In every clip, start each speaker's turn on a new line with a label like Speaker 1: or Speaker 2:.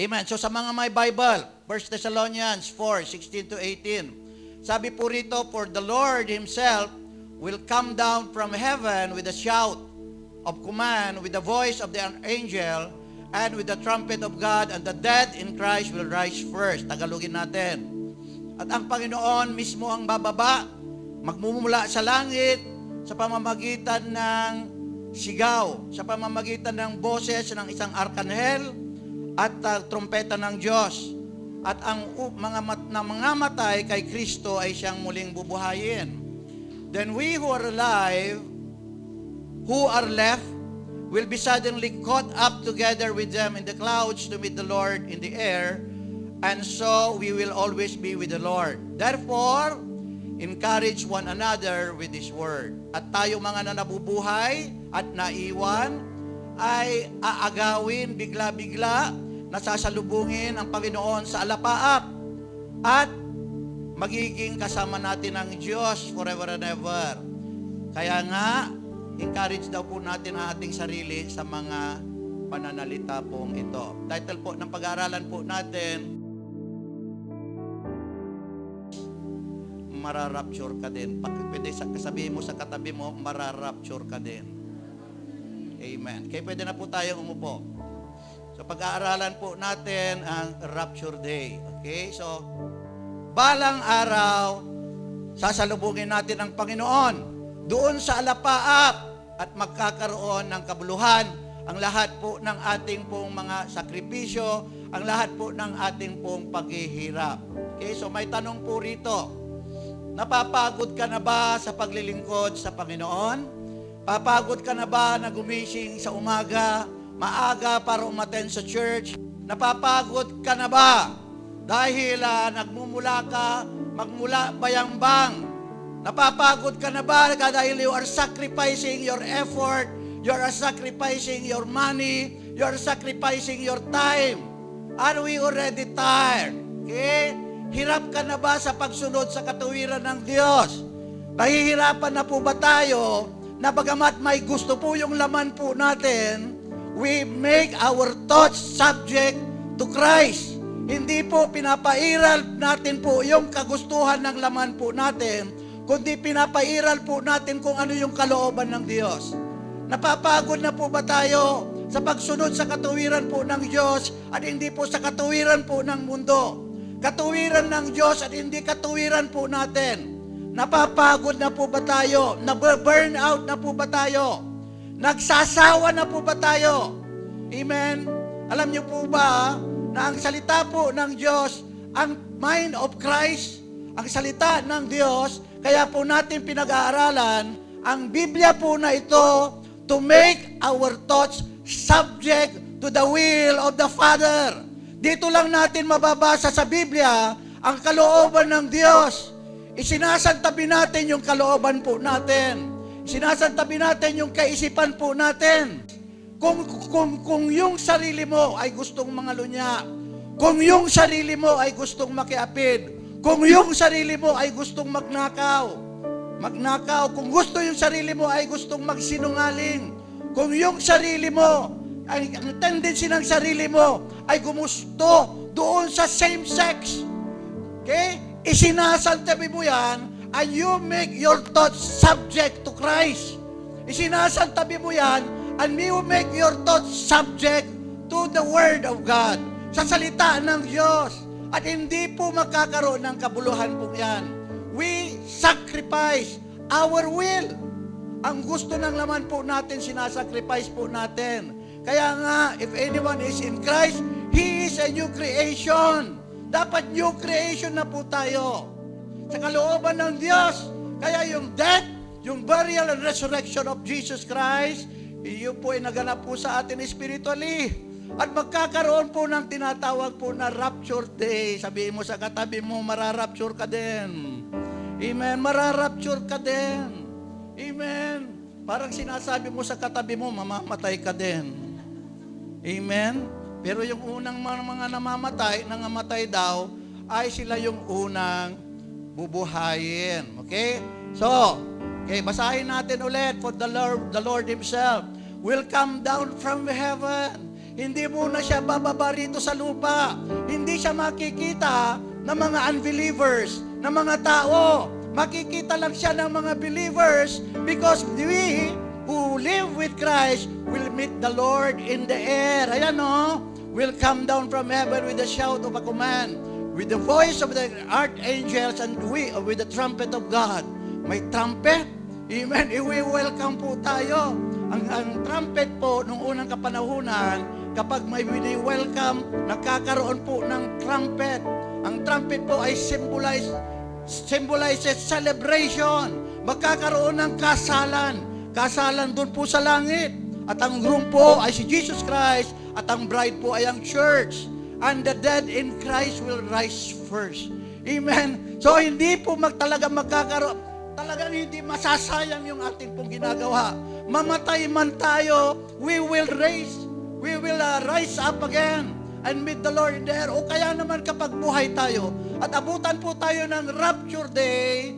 Speaker 1: Amen. So sa mga may Bible, 1 Thessalonians 4:16 to 18. Sabi po rito, for the Lord Himself will come down from heaven with a shout of command, with the voice of the angel, and with the trumpet of God, and the dead in Christ will rise first. Tagalogin natin. At ang Panginoon mismo ang bababa, magmumula sa langit, sa pamamagitan ng sigaw, sa pamamagitan ng boses ng isang arkanghel, at trompeta ng Diyos. At ang mga matay kay Kristo ay siyang muling bubuhayin. Then we who are alive, who are left, will be suddenly caught up together with them in the clouds to meet the Lord in the air, and so we will always be with the Lord. Therefore, encourage one another with this word. At tayo mga na nabubuhay at naiwan, ay aagawin bigla-bigla, nasasalubungin ang Panginoon sa alapaap, at magiging kasama natin ang Diyos forever and ever. Kaya nga, encourage daw po natin ang ating sarili sa mga pananalita pong ito. Title po ng pag-aaralan po natin, mararapture ka din. Pwede sabihin mo sa katabi mo, mararapture ka din. Amen. Kaya pwede na po tayong umupo. So pag-aaralan po natin ang Rapture Day. Okay? So, balang araw, sasalubungin natin ang Panginoon doon sa alapaap at magkakaroon ng kabuluhan ang lahat po ng ating pong mga sakripisyo, ang lahat po ng ating pong paghihirap. Okay? So may tanong po rito, napapagod ka na ba sa paglilingkod sa Panginoon? Papagod ka na ba na gumising sa umaga, maaga para umattend sa church? Napapagod ka na ba dahil nagmumula ka, magmula bayambang? Napapagod ka na ba dahil you are sacrificing your effort, you are sacrificing your money, you are sacrificing your time? Are we already tired? Okay? Hirap ka na ba sa pagsunod sa katuwiran ng Diyos? Nahihirapan na po ba tayo na bagamat may gusto po yung laman po natin, we make our thoughts subject to Christ. Hindi po pinapairal natin po yung kagustuhan ng laman po natin, kundi pinapairal po natin kung ano yung kalooban ng Diyos. Napapagod na po ba tayo sa pagsunod sa katuwiran po ng Diyos at hindi po sa katuwiran po ng mundo? Katuwiran ng Diyos at hindi katuwiran po natin. Napapagod na po ba tayo? Naburn out na po ba tayo? Nagsasawa na po ba tayo? Amen? Alam niyo po ba na ang salita po ng Diyos, ang mind of Christ, ang salita ng Diyos, kaya po natin pinag-aaralan, ang Biblia po na ito, to make our thoughts subject to the will of the Father. Dito lang natin mababasa sa Biblia ang kalooban ng Diyos. Isinasantabi natin yung kalooban po natin. Sinasantabi natin yung kaisipan po natin. Kung yung sarili mo ay gustong mangalunya, kung yung sarili mo ay gustong makiapid, kung yung sarili mo ay gustong magnakaw, kung gusto yung sarili mo ay gustong magsinungaling, kung yung sarili mo, ang tendency ng sarili mo ay gumusto doon sa same sex, okay? Isinasantabi mo yan, and you make your thoughts subject to Christ. Isinasantabi mo yan, and you make your thoughts subject to the Word of God, sa salita ng Diyos. At hindi po magkakaroon ng kabuluhan po yan. We sacrifice our will. Ang gusto ng laman po natin, sinasacrifice po natin. Kaya nga, if anyone is in Christ, he is a new creation. Dapat new creation na po tayo. Sa kalooban ng Diyos. Kaya yung death, yung burial and resurrection of Jesus Christ, iyon po ay naganap po sa atin spiritually. At magkakaroon po ng tinatawag po na Rapture Day. Sabihin mo sa katabi mo, mararapture ka din. Amen, mararapture ka din. Amen. Parang sinasabi mo sa katabi mo, mamamatay ka din. Amen. Pero yung unang mga nangamatay daw, ay sila yung unang bubuhayin. Okay? So, okay, basahin natin ulit. For the Lord Himself will come down from heaven. Hindi muna siya bababa rito sa lupa. Hindi siya makikita ng mga unbelievers, ng mga tao. Makikita lang siya ng mga believers because we who live with Christ will meet the Lord in the air. Ayan no? Will come down from heaven with the shout of a command, with the voice of the archangels, and with the trumpet of God. May trumpet. Amen. I-welcome po tayo. Ang trumpet po, nung unang kapanahunan, kapag may wini-welcome, nagkakaroon po ng trumpet. Ang trumpet po ay symbolizes celebration. Magkakaroon ng kasalan. Kasalan doon po sa langit. At ang groom po ay si Jesus Christ, at ang bride po ay ang church. And the dead in Christ will rise first. Amen. So hindi po talagang magkakaroon. Talagang hindi masasayang yung ating pong ginagawa. Mamatay man tayo, we will rise up again and meet the Lord there. O kaya naman kapag buhay tayo at abutan po tayo ng rapture day,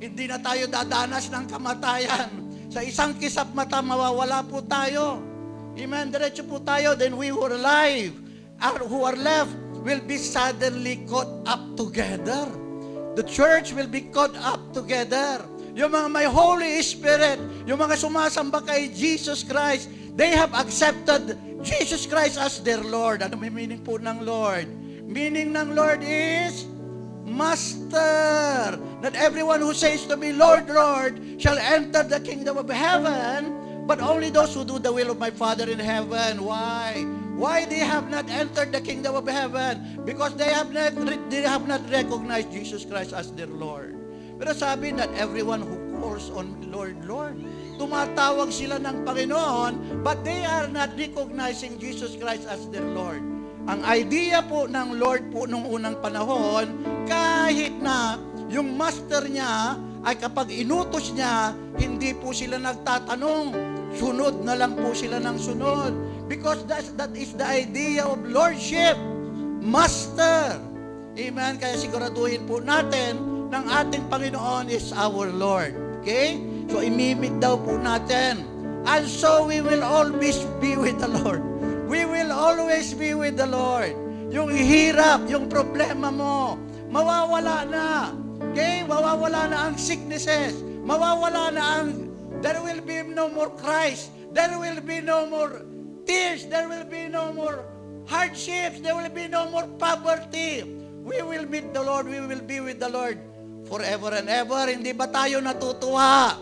Speaker 1: hindi na tayo dadanas ng kamatayan. Sa isang kisap mata, mawawala po tayo. Amen. Diretso po tayo. Then we who are alive, who are left, will be suddenly caught up together. The church will be caught up together. Yung mga may Holy Spirit, yung mga sumasamba kay Jesus Christ, they have accepted Jesus Christ as their Lord. Ano may meaning po ng Lord? Meaning ng Lord is Master. Not everyone who says to me, Lord, Lord, shall enter the kingdom of heaven, but only those who do the will of my Father in heaven. Why? Why they have not entered the kingdom of heaven? Because they have not recognized Jesus Christ as their Lord. Pero sabi that everyone who calls on me, Lord, Lord, tumatawag sila ng Panginoon, but they are not recognizing Jesus Christ as their Lord. Ang idea po ng Lord po nung unang panahon, kahit na yung master niya ay kapag inutos niya, hindi po sila nagtatanong. Sunod na lang po sila ng sunod. Because that is the idea of lordship. Master. Amen? Kaya siguraduhin po natin ng ating Panginoon is our Lord. Okay? So imimit daw po natin. And so we will always be with the Lord. We will always be with the Lord. Yung hirap, yung problema mo, mawawala na. Okay? Mawawala na ang sicknesses. Mawawala na ang, there will be no more Christ. There will be no more tears. There will be no more hardships. There will be no more poverty. We will meet the Lord. We will be with the Lord forever and ever. Hindi ba tayo natutuwa?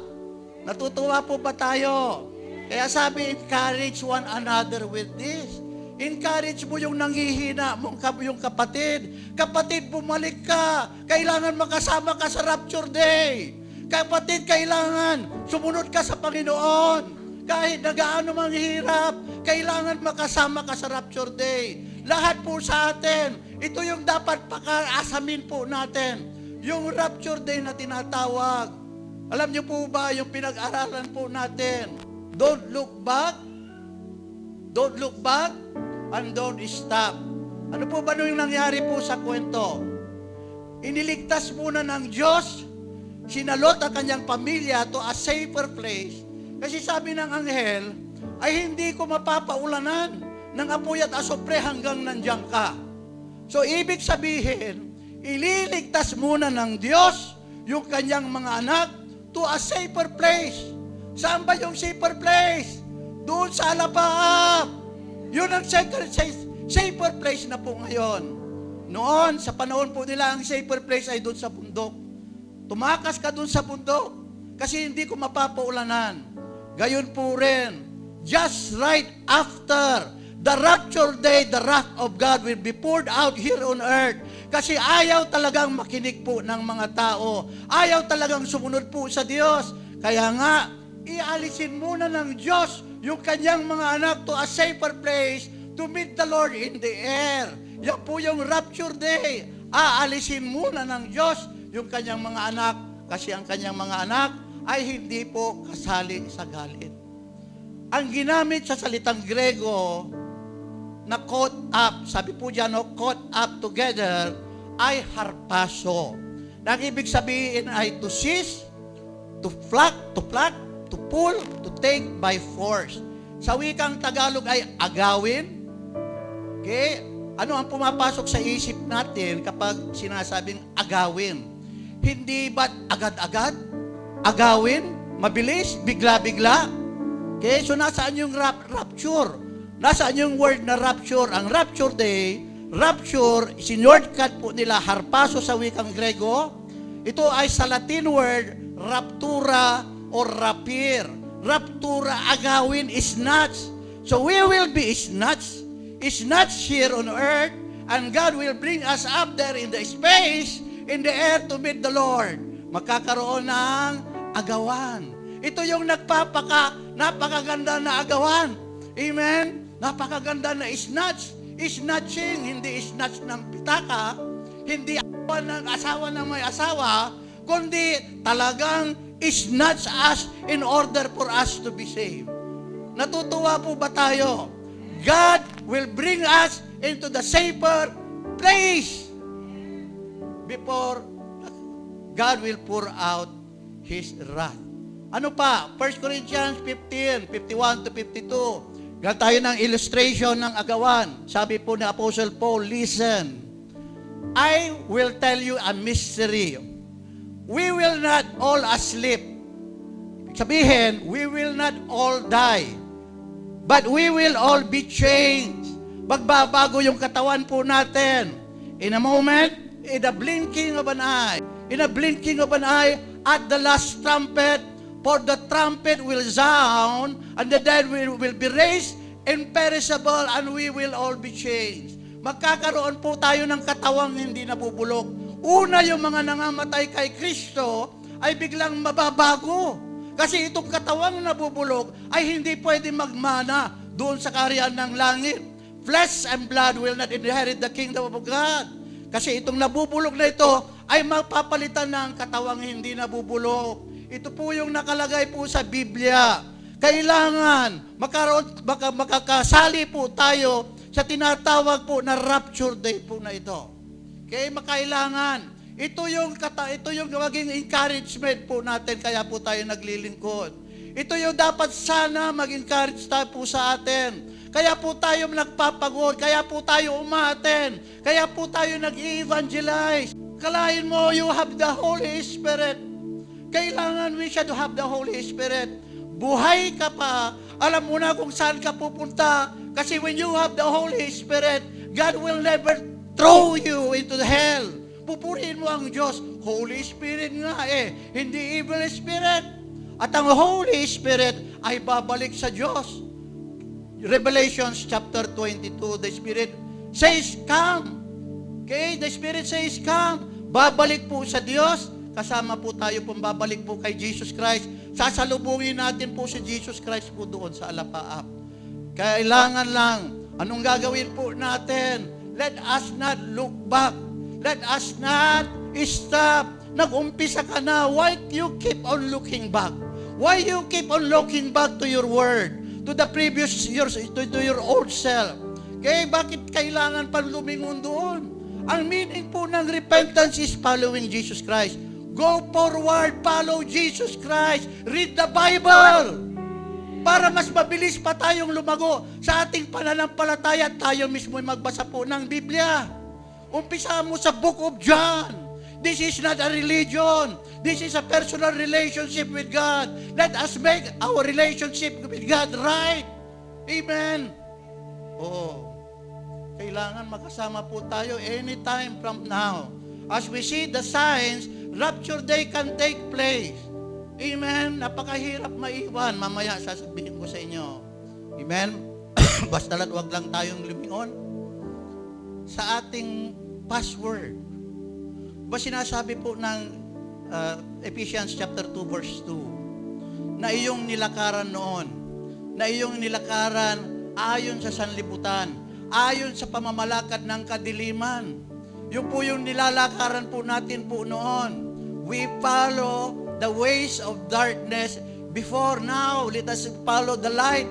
Speaker 1: Natutuwa po ba tayo? Kaya sabi, encourage one another with this. Encourage mo yung nanghihina mong yung kapatid. Kapatid, bumalik ka. Kailangan makasama ka sa rapture day. Kapatid, kailangan sumunod ka sa Panginoon. Kahit na gaano mang hirap, kailangan makasama ka sa rapture day. Lahat po sa atin, ito yung dapat pakaasamin po natin. Yung rapture day na tinatawag. Alam niyo po ba yung pinag-aralan po natin? Don't look back, and don't stop. Ano po ba yung nangyari po sa kwento? Iniligtas muna ng Diyos, sinalot ang kanyang pamilya to a safer place. Kasi sabi ng anghel, ay hindi ko mapapaulanan ng apoy at asopre hanggang nandiyan ka. So, ibig sabihin, ililigtas muna ng Diyos yung kanyang mga anak to a safer place. Saan ba yung safer place? Doon sa alapaap. Yun ang safer place na po ngayon. Noon, sa panahon po nila, ang safer place ay doon sa bundok. Tumakas ka doon sa bundok kasi hindi ko mapapaulanan. Gayon po rin, just right after the rapture day, the wrath of God will be poured out here on earth. Kasi ayaw talagang makinig po ng mga tao. Ayaw talagang sumunod po sa Diyos. Kaya nga, ialisin muna ng Diyos yung kanyang mga anak to a safer place to meet the Lord in the air. Yan po yung rapture day. Aalisin muna ng Diyos yung kanyang mga anak kasi ang kanyang mga anak ay hindi po kasali sa galit. Ang ginamit sa salitang Grego na caught up, sabi po dyan, caught up together, ay harpaso. Ang ibig sabihin ay to seize, to pluck, to pull, to take by force. Sa wikang Tagalog ay agawin. Okay? Ano ang pumapasok sa isip natin kapag sinasabing agawin? Hindi ba't agad-agad? Agawin? Mabilis? Bigla-bigla? Okay? So nasaan yung rapture? Nasaan yung word na rapture? Ang rapture day, rapture, sinordkat po nila harpaso sa wikang Grego. Ito ay sa Latin word, raptura or rapir. Raptura, agawin, snatch. So we will be snatched here on earth, and God will bring us up there in the space, in the air to meet the Lord. Magkakaroon ng agawan. Ito yung napakaganda na agawan. Amen? Napakaganda na snatch. Snatching, hindi snatch ng pitaka, hindi asawa ng may asawa, kundi talagang snatch us in order for us to be saved. Natutuwa po ba tayo? God will bring us into the safer place before God will pour out His wrath. Ano pa? 1 Corinthians 15, 51 to 52. Gawa tayo ng illustration ng agawan. Sabi po ni Apostle Paul, listen, I will tell you a mystery. We will not all asleep. Sabihin, we will not all die. But we will all be changed. Magbabago yung katawan po natin. In a moment, in the blinking of an eye. In a blinking of an eye, at the last trumpet, for the trumpet will sound, and the dead will be raised imperishable, and we will all be changed. Magkakaroon po tayo ng katawang hindi nabubulok. Una, yung mga nangamatay kay Kristo ay biglang mababago. Kasi itong katawang nabubulok ay hindi pwede magmana doon sa kaharian ng langit. Flesh and blood will not inherit the kingdom of God. Kasi itong nabubulok na ito ay magpapalitan ng katawang hindi nabubulok. Ito po yung nakalagay po sa Biblia. Kailangan makakasali po tayo sa tinatawag po na rapture day po na ito. Okay, makailangan. Ito yung maging encouragement po natin, kaya po tayo naglilingkod. Ito yung dapat sana mag-encourage tayo po sa atin. Kaya po tayo nagpapagod, kaya po tayo umaten, kaya po tayo nag-evangelize. Kalahin mo, you have the Holy Spirit. Kailangan we should have the Holy Spirit. Buhay ka pa, alam mo na kung saan ka pupunta. Kasi when you have the Holy Spirit, God will never throw you into the hell. Pupurihin mo ang Diyos. Holy Spirit nga hindi evil spirit. At ang Holy Spirit ay babalik sa Diyos. Revelations chapter 22, the Spirit says, come. Okay, the Spirit says, come. Babalik po sa Diyos. Kasama po tayo pong babalik po kay Jesus Christ. Sasalubungin natin po si Jesus Christ po doon sa alapaap. Kailangan lang, anong gagawin po natin? Let us not look back. Let us not stop. Nag-umpisa ka na. Why you keep on looking back? Why you keep on looking back to your word? To the previous years, to your old self? Okay, bakit kailangan pa lumingon doon? Ang meaning po ng repentance is following Jesus Christ. Go forward, follow Jesus Christ. Read the Bible. Para mas mabilis pa tayong lumago sa ating pananampalataya, tayo mismo magbasa po ng Biblia. Umpisa mo sa Book of John. This is not a religion. This is a personal relationship with God. Let us make our relationship with God right. Amen. Kailangan makasama po tayo anytime from now. As we see the signs, rapture day can take place. Amen. Napakahirap maiwan. Mamaya sasabihin ko sa inyo. Amen. Basta wag lang tayong lumingon sa ating password. Ba sinasabi po ng Ephesians chapter 2 verse 2 na iyong nilakaran noon, na iyong nilakaran ayon sa sanlibutan, ayon sa pamamalakad ng kadiliman. Yung po yung nilalakaran po natin po noon. We follow the ways of darkness before. Now, let us follow the light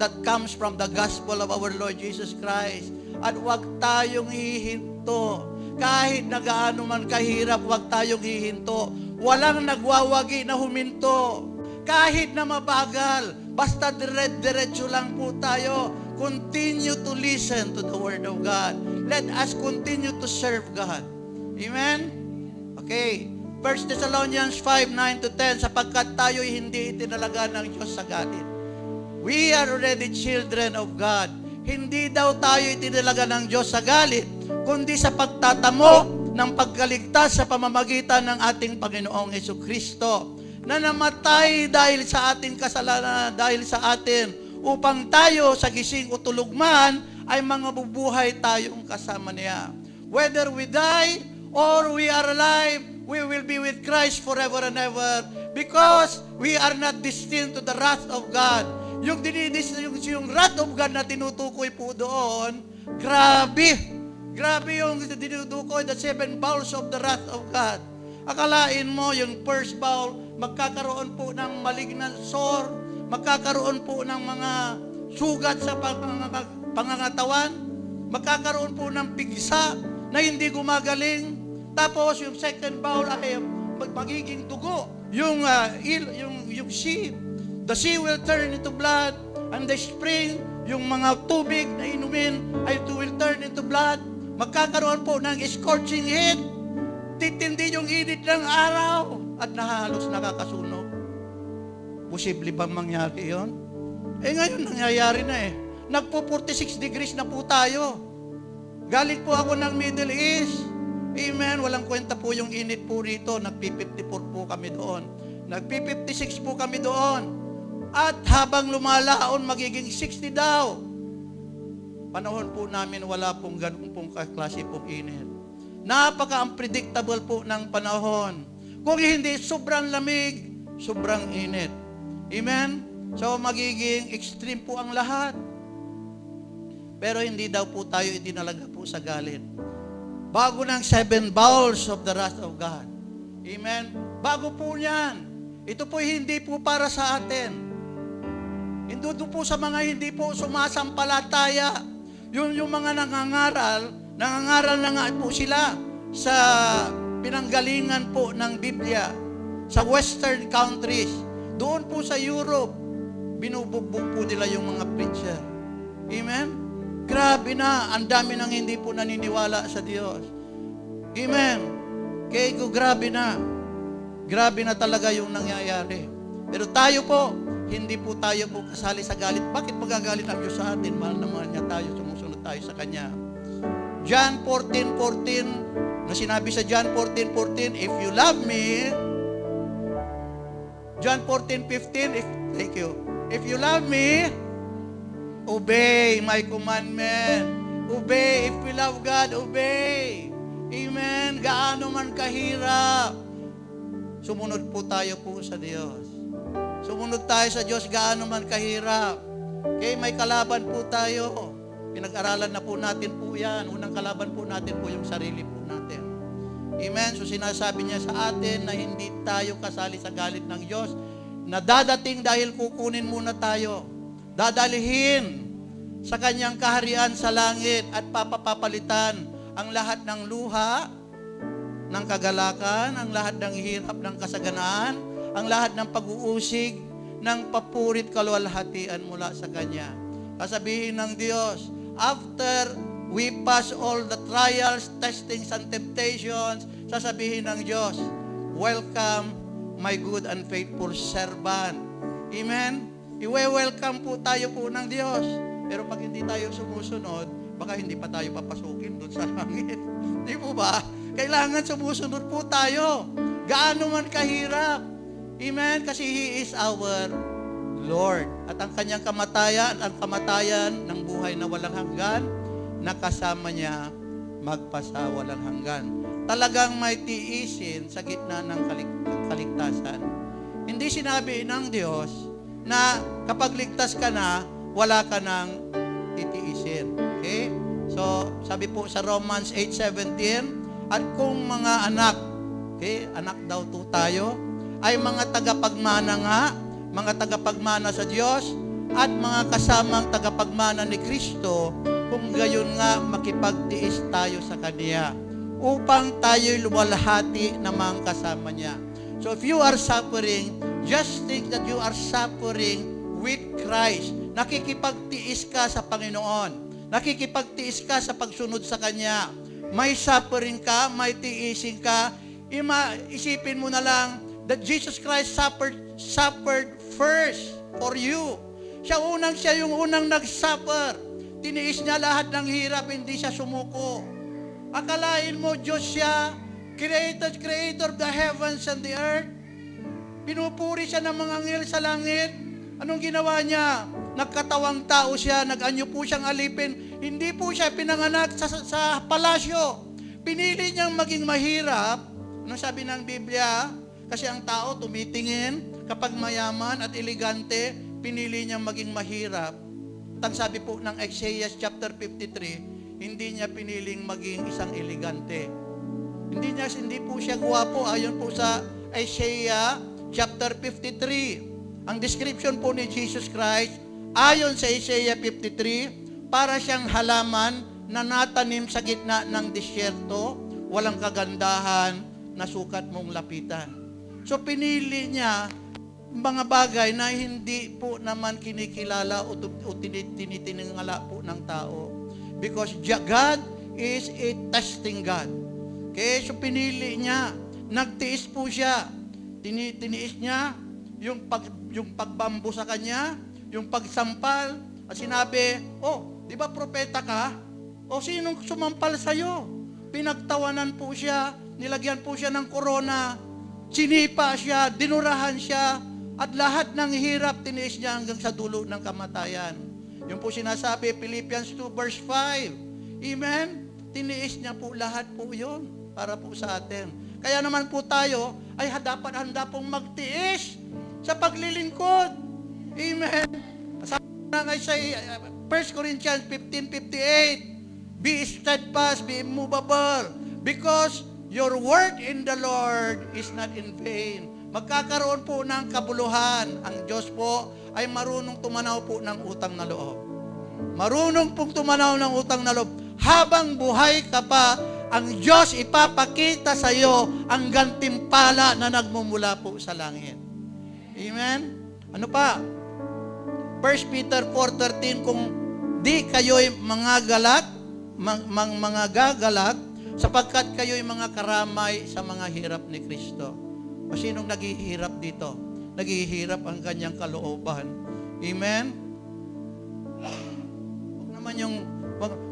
Speaker 1: that comes from the gospel of our Lord Jesus Christ. At huwag tayong hihinto. Kahit na gaano man kahirap, huwag tayong hihinto. Walang nagwawagi na huminto. Kahit na mabagal, Basta diretso lang po tayo. Continue to listen to the Word of God. Let us continue to serve God. Amen? Okay. 1 Thessalonians 5:9-10, sapagkat tayo'y hindi itinalaga ng Diyos sa galit. We are already children of God. Hindi daw tayo itinalaga ng Diyos sa galit, kundi sa pagtatamo ng pagkaligtas sa pamamagitan ng ating Panginoong Jesucristo, na namatay dahil sa ating kasalanan, dahil sa atin, upang tayo sa gising o tulog man, ay mga bubuhay tayong kasama niya. Whether we die or we are alive, we will be with Christ forever and ever, because we are not destined to the wrath of God. Yung wrath of God na tinutukoy po doon, grabe yung tinutukoy, the 7 bowls of the wrath of God. Akalain mo, yung first bowl, magkakaroon po ng malignant sore, magkakaroon po ng mga sugat sa pangangatawan, magkakaroon po ng pigsa na hindi gumagaling. Tapos yung second bowl ay magiging dugo. Yung sea, the sea will turn into blood, and the spring, yung mga tubig na inumin ay will turn into blood. Magkakaroon po ng scorching heat. Titindi yung init ng araw at halos nakakasunog. Posible bang mangyari yon? Ngayon nangyayari na eh. Nagpo 46 degrees na po tayo. Galing po ako ng Middle East. Amen. Walang kwenta po yung init po rito. Nagpi-54 po kami doon. Nagpi-56 po kami doon. At habang lumalaon, magiging 60 daw. Panahon po namin, wala pong ganun pong klase pong init. Napaka-unpredictable po ng panahon. Kung hindi, sobrang lamig, sobrang init. Amen? So, magiging extreme po ang lahat. Pero hindi daw po tayo itinalaga po sa galit. Bago ng 7 bowls of the wrath of God. Amen? Bago po yan. Ito po hindi po para sa atin. Hindi po sa mga hindi po sumasampalataya. Yung mga nangangaral na nga po sila sa pinanggalingan po ng Biblia, sa Western countries. Doon po sa Europe, binubugbog po nila yung mga preacher. Amen? Grabe na, ang dami nang hindi po naniniwala sa Diyos. Amen. Kaya grabe na. Grabe na talaga yung nangyayari. Pero tayo po, hindi po tayo po kasali sa galit. Bakit magagalit ang Diyos sa atin? Mahal naman niya tayo, sumusunod tayo sa Kanya. John 14:14, na sinabi sa John 14:14, if you love me, John 14:15, thank you. If you love me, obey my commandment. Obey. If we love God, obey. Amen. Gaano man kahirap, sumunod po tayo po sa Diyos. Sumunod tayo sa Diyos, gaano man kahirap. Okay, may kalaban po tayo. Pinag-aralan na po natin po yan. Unang kalaban po natin po yung sarili po natin. Amen. So sinasabi niya sa atin na hindi tayo kasali sa galit ng Diyos, na dadating dahil kukunin muna tayo. Dadalihin sa Kanyang kaharian sa langit at papapalitan ang lahat ng luha, ng kagalakan, ang lahat ng hirap, ng kasaganaan, ang lahat ng pag-uusig, ng papurit kaluwalhatian mula sa Kanya. Sasabihin ng Diyos, after we pass all the trials, testings, and temptations, sasabihin ng Diyos, welcome my good and faithful servant. Amen? I-welcome po tayo po ng Diyos. Pero pag hindi tayo sumusunod, baka hindi pa tayo papasukin doon sa langit. Di po ba? Kailangan sumusunod po tayo. Gaano man kahirap. Amen? Kasi He is our Lord. At ang Kanyang kamatayan, ang kamatayan ng buhay na walang hanggan, nakasama niya magpasa walang hanggan. Talagang may tiisin sa gitna ng kaligtasan. Hindi sinabi ng Diyos na kapag ligtas ka na, wala ka nang titiisin. Okay? So, sabi po sa Romans 8:17, at kung mga anak, okay, anak daw to tayo, ay mga tagapagmana nga, mga tagapagmana sa Diyos, at mga kasamang tagapagmana ni Kristo, kung gayon nga makipagtiis tayo sa Kanya, upang tayo'y luwalhati na mga kasama niya. So if you are suffering, just think that you are suffering with Christ. Nakikipagtiis ka sa Panginoon. Nakikipagtiis ka sa pagsunod sa Kanya. May suffering ka, may tiisin ka. Isipin mo na lang that Jesus Christ suffered first for you. Siya yung unang nag-suffer. Tiniis niya lahat ng hirap, hindi siya sumuko. Akalain mo, Diyos siya, creator of the heavens and the earth. Pinupuri siya ng mga anghel sa langit. Anong ginawa niya? Nagkatawang tao siya, nag-anyo po siyang alipin. Hindi po siya pinanganak sa palasyo. Pinili niyang maging mahirap. Anong sabi ng Biblia? Kasi ang tao tumitingin kapag mayaman at elegante, pinili niyang maging mahirap. Ang sabi po ng Isaiah chapter 53, hindi niya piniling maging isang elegante. Hindi po siya gwapo. Ayon po sa Isaiah chapter 53. Ang description po ni Jesus Christ, ayon sa Isaiah 53, para siyang halaman na natanim sa gitna ng disyerto, walang kagandahan na sukat mong lapitan. So pinili niya mga bagay na hindi po naman kinikilala o tinitingala po ng tao. Because God is a testing God. Okay, so pinili niya. Nagtiis po siya. Tiniis niya yung pagbambo sa kanya, yung pagsampal, at sinabi, di ba propeta ka? O sinong sumampal sa'yo? Pinagtawanan po siya, nilagyan po siya ng korona, sinipa siya, dinurahan siya, at lahat ng hirap tiniis niya hanggang sa dulo ng kamatayan. Yung po sinasabi, Philippians 2 verse 5. Amen? Tiniis niya po lahat po yun para po sa atin. Kaya naman po tayo ay dapat handa pong magtiis sa paglilingkod. Amen? Sabi nga sa 1 Corinthians 15:58, be steadfast, be immovable, because your work in the Lord is not in vain. Magkakaroon po ng kabuluhan. Ang Diyos po ay marunong tumanaw po ng utang na loob. Marunong pong tumanaw ng utang na loob. Habang buhay ka pa, ang Diyos ipapakita sa iyo ang gantimpala na nagmumula po sa langit. Amen? Ano pa? 1 Peter 4:13, kung di kayo'y mga galak, mga gagalak, sapagkat kayo'y mga karamay sa mga hirap ni Kristo. O sinong naghihirap dito? Naghihirap ang kanyang kalooban. Amen?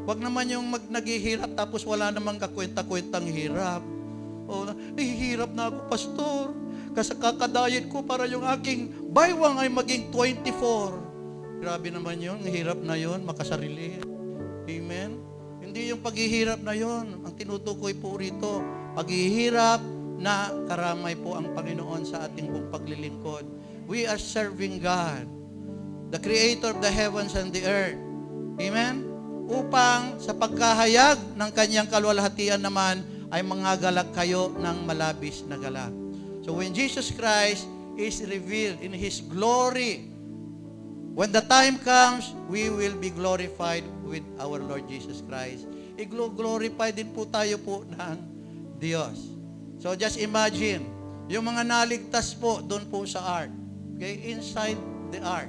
Speaker 1: Wag naman yung naghihirap tapos wala namang kakwenta-kwentang hirap. O, nahihirap na ako, pastor. Kasi kakadayet ko para yung aking baywang ay maging 24. Grabe naman yun. Hirap na yun, makasarili. Amen? Hindi yung paghihirap na yun. Ang tinutukoy po rito, paghihirap na karamay po ang Panginoon sa ating buong paglilingkod. We are serving God, the Creator of the heavens and the earth. Amen? Upang sa pagkahayag ng kanyang kaluwalhatian naman ay mangagalak kayo ng malabis na galak. So when Jesus Christ is revealed in His glory, when the time comes, we will be glorified with our Lord Jesus Christ. I-glorify din po tayo po ng Diyos. So just imagine, yung mga naligtas po doon po sa ark. Okay, inside the ark.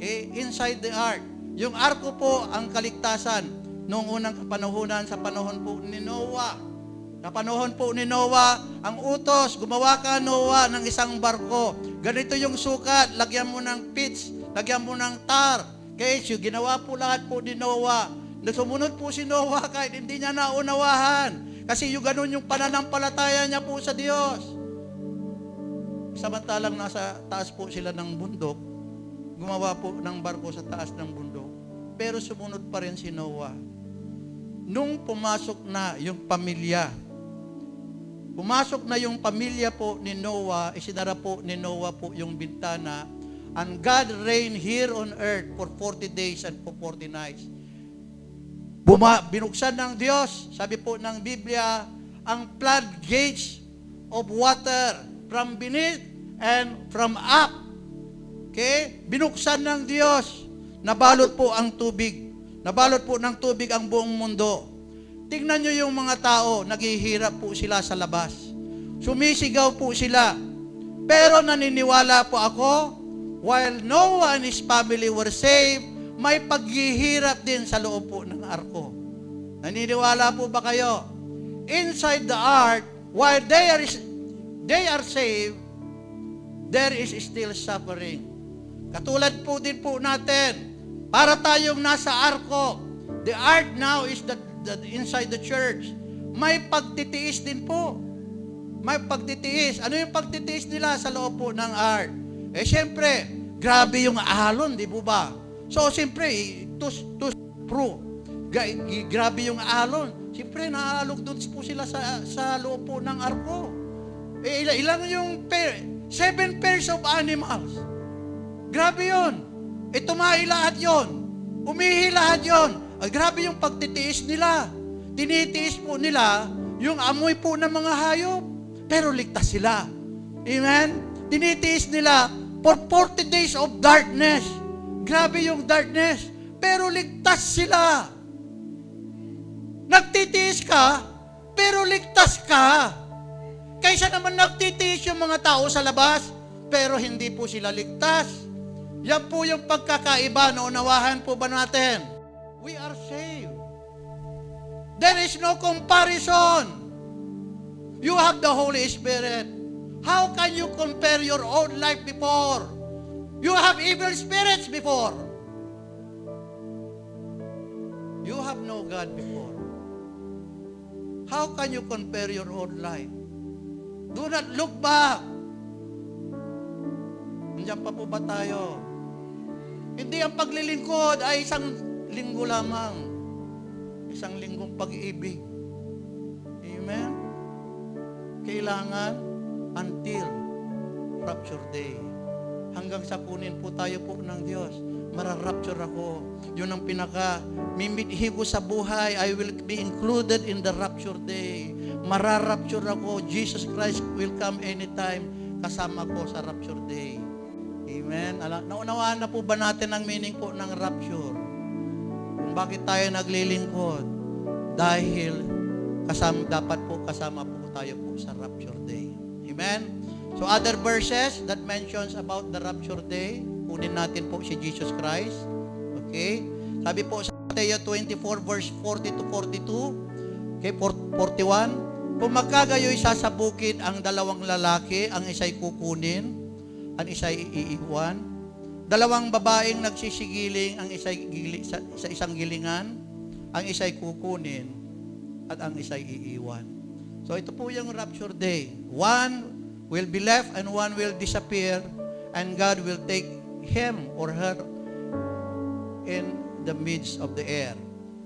Speaker 1: Okay, inside the ark. Yung arko po ang kaligtasan noong unang panahonan sa panahon po ni Noah. Sa panahon po ni Noah, ang utos, gumawa ka Noah ng isang barko. Ganito yung sukat, lagyan mo ng pitch, lagyan mo ng tar. Okay, so ginawa po lahat po ni Noah. Sumunod po si Noah kahit hindi niya naunawahan. Kasi yung ganun yung pananampalataya niya po sa Diyos. Samantalang nasa taas po sila ng bundok, gumawa po ng barko sa taas ng bundok. Pero sumunod pa rin si Noah. Nung pumasok na yung pamilya po ni Noah, isinara po ni Noah po yung bintana, and God reigned here on earth for 40 days and for 40 nights. Binuksan ng Diyos, sabi po ng Biblia, ang floodgates of water from beneath and from up. Okay? Binuksan ng Diyos. Nabalot po ang tubig. Nabalot po ng tubig ang buong mundo. Tingnan nyo yung mga tao, naghihirap po sila sa labas. Sumisigaw po sila. Pero naniniwala po ako, while Noah and his family were saved, may paghihirap din sa loob po ng arko. Naniniwala po ba kayo? Inside the ark, while they are saved, there is still suffering. Katulad po din po natin, para tayong nasa arko, the ark now is the inside the church. May pagtitiis din po. May pagtitiis. Ano yung pagtitiis nila sa loob po ng ark? Eh, siyempre, grabe yung alon, di po ba? So, siyempre, grabe yung alon. Siyempre, naalog doon po sila sa loob po ng arko. Eh, ilang yung 7 pairs of animals. Grabe yun. Eh, tumahi lahat yun. Umihi lahat yun. Grabe yung pagtitiis nila. Tinitiis po nila yung amoy po ng mga hayop. Pero ligtas sila. Amen? Tinitiis nila for 40 days of darkness. Grabe yung darkness. Pero ligtas sila. Nagtitiis ka, pero ligtas ka. Kaysa naman nagtitiis yung mga tao sa labas, pero hindi po sila ligtas. Yan po yung pagkakaiba. Naunawahan po ba natin? We are saved. There is no comparison. You have the Holy Spirit. How can you compare your own life before? You have evil spirits before. You have no God before. How can you compare your own life? Do not look back. Nandiyan pa po ba tayo? Hindi ang paglilingkod ay isang linggo lamang. Isang linggong pag-ibig. Amen? Kailangan until rapture day. Hanggang sa kunin po tayo po ng Diyos. Mararapture ako. Yun ang mimithi ko sa buhay. I will be included in the rapture day. Mararapture ako. Jesus Christ will come anytime. Kasama ko sa rapture day. Amen? Naunawaan na po ba natin ang meaning po ng rapture? Kung bakit tayo naglilingkod? Dahil dapat po kasama po tayo po sa rapture day. Amen? So other verses that mentions about the rapture day, kunin natin po si Jesus Christ. Okay? Sabi po sa Mateo 24 verse 40 to 42, okay, 41, kung magkagayo'y sasabukid ang dalawang lalaki, ang isa'y kukunin, ang isa'y iiwan. Dalawang babaeng nagsisigiling, ang isa'y sa isang gilingan, ang isa'y kukunin, at ang isa'y iiwan. So ito po yung rapture day. One will be left and one will disappear, and God will take him or her in the midst of the air,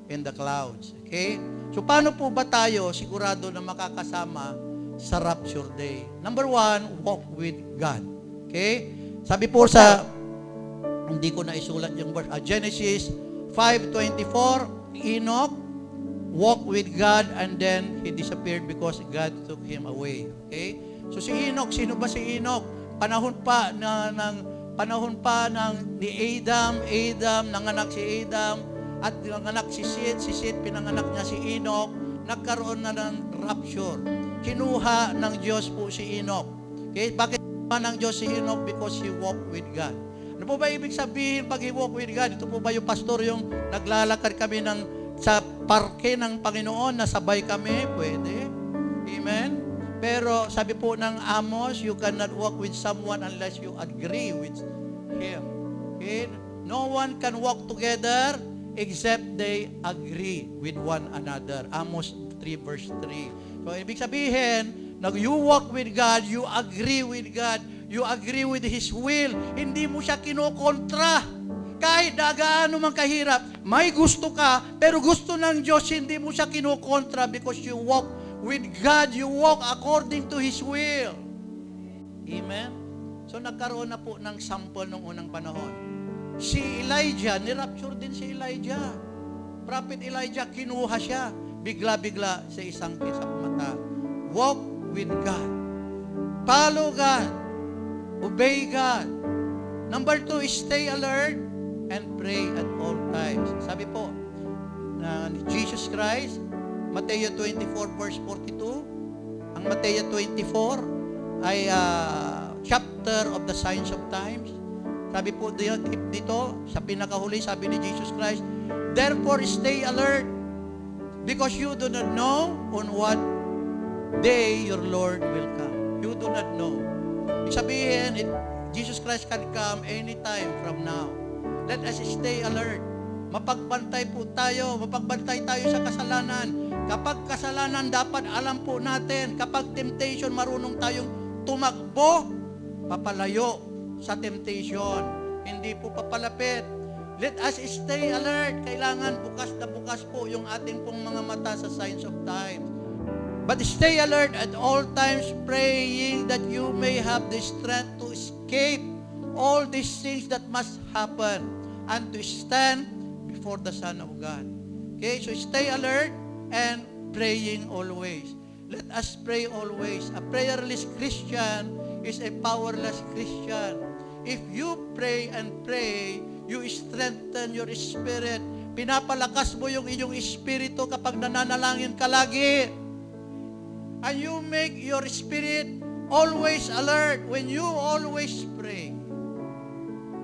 Speaker 1: in the clouds. Okay? So paano po ba tayo sigurado na makakasama sa rapture day? Number 1, walk with God. Okay? Sabi po sa, hindi ko na isulat yung verse, Genesis 5:24, Enoch walked with God and then he disappeared because God took him away. Okay? So si Enoch, sino ba si Enoch? Panahon pa ng ni Adam, nanganak si Adam, at nanganak si Seth, pinanganak niya si Enoch, nagkaroon na ng rapture. Kinuha ng Diyos po si Enoch. Okay? Bakit kinuha ng Diyos si Enoch? Because he walked with God. Ano po ba ibig sabihin pag he walked with God? Ito po ba yung pastor yung naglalakad kami sa parke ng Panginoon, nasabay kami? Pwede. Amen? Pero sabi po ng Amos, you cannot walk with someone unless you agree with him. Okay? No one can walk together except they agree with one another. Amos 3 verse 3. So, ibig sabihin, you walk with God, you agree with God, you agree with His will. Hindi mo siya kinokontra. Kahit gaano man kahirap, may gusto ka, pero gusto ng Diyos, hindi mo siya kinokontra because you walk with God, you walk according to His will. Amen? So nagkaroon na po ng sample nung unang panahon. Si Elijah, nirapture din si Elijah. Prophet Elijah, kinuha siya. Bigla-bigla sa isang kisap mata. Walk with God. Follow God. Obey God. Number 2 is stay alert and pray at all times. Sabi po na ni Jesus Christ, Mateo 24 verse 42. Ang Mateo 24 ay chapter of the signs of times. Sabi po dito, sa pinakahuli, sabi ni Jesus Christ, therefore stay alert, because you do not know on what day your Lord will come. You do not know. Ibig sabihin, Jesus Christ can come anytime from now. Let us stay alert. Mapagbantay po tayo, mapagbantay tayo sa kasalanan. Kapag kasalanan, dapat alam po natin. Kapag temptation, marunong tayong tumakbo, papalayo sa temptation. Hindi po papalapit. Let us stay alert. Kailangan bukas na bukas po yung ating pong mga mata sa signs of times. But stay alert at all times, praying that you may have the strength to escape all these things that must happen and to stand before the Son of God. Okay, so stay alert and praying always. Let us pray always. A prayerless Christian is a powerless Christian. If you pray and pray, you strengthen your spirit. Pinapalakas mo yung inyong espiritu kapag nananalangin ka lagi. And you make your spirit always alert when you always pray.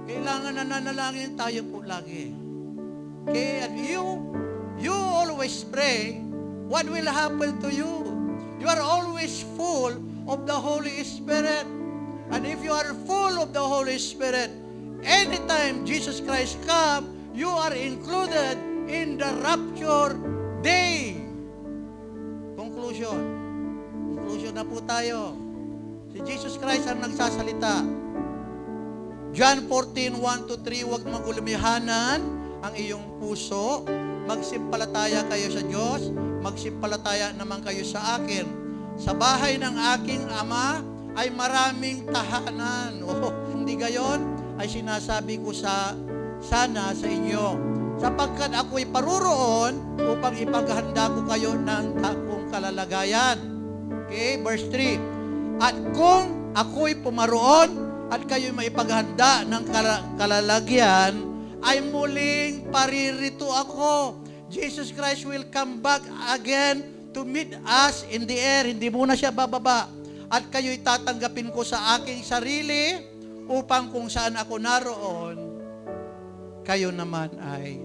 Speaker 1: Kailangan nananalangin tayo po lagi. Okay, and you always pray, what will happen to you? You are always full of the Holy Spirit. And if you are full of the Holy Spirit, anytime Jesus Christ comes, you are included in the rapture day. Conclusion na po tayo. Si Jesus Christ ang nagsasalita. John 14:1-3, huwag magulumihanan ang iyong puso. Magsimpalataya kayo sa Diyos, magsimpalataya naman kayo sa akin. Sa bahay ng aking Ama ay maraming tahanan. Hindi gayon ay sinasabi ko sana sa inyo. Sapagkat ako'y paroroon upang ipaghanda ko kayo ng takong kalalagayan. Okay, verse 3. At kung ako'y pumaroon at kayo'y maipaghanda ng kalalagyan, ay muling paririto ako. Jesus Christ will come back again to meet us in the air. Hindi muna siya bababa. At kayo'y tatanggapin ko sa aking sarili upang kung saan ako naroon, kayo naman ay